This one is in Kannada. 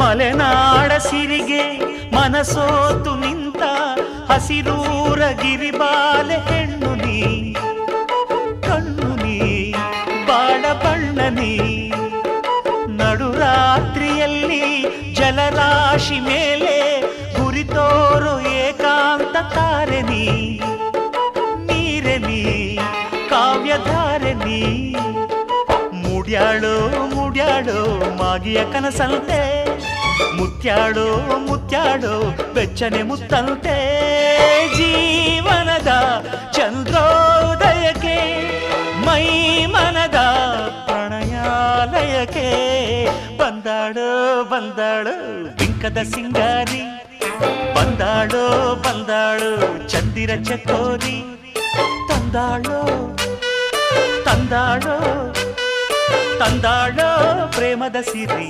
ಮಲೆನಾಡ ಸಿರಿಗೆ ಮನಸೋತು ನಿಂತ ಹಸಿರೂರ ಗಿರಿಬಾಲೆ ಹೆಣ್ಣು ನೀ ಕಣ್ಣು ನೀ ಬಾಳ ಬಣ್ಣ ನೀ ನಡುರಾತ್ರಿಯಲ್ಲಿ ಜಲರಾಶಿ ಮೇಲೆ ಗುರಿತೋರು ಏಕಾಂತ ತಾರೆ ನೀ ನೀರೆ ನೀ ಕಾವ್ಯಧಾರೆ ನೀ ಮುಡ್ಯಾಳೋ ಮುಡ್ಯಾಳೋ ಮಾಗಿಯ ಕನಸಂತೆ ಮುತ್ಯಾಡೋ ಮುತ್ಯಾಡೋ ಬೆಚ್ಚನೆ ಮುತ್ತಂತೆ ಜೀವನದ ಚಂದ್ರೋದಯಕ್ಕೆ ಮೈ ಮನದ ಪ್ರಣಯಾಲಯಕ್ಕೆ ಬಂದಾಳೋ ಬಂದಾಳೋ ಬಿಂಕದ ಸಿಂಗಾರಿ ಬಂದಾಳೋ ಬಂದಾಳೋ ಚಂದಿರ ಚಕೋರಿ ತಂದಾಳೋ ತಂದಾಳೋ ತಂದಾಳೋ ಪ್ರೇಮದ ಸಿರಿ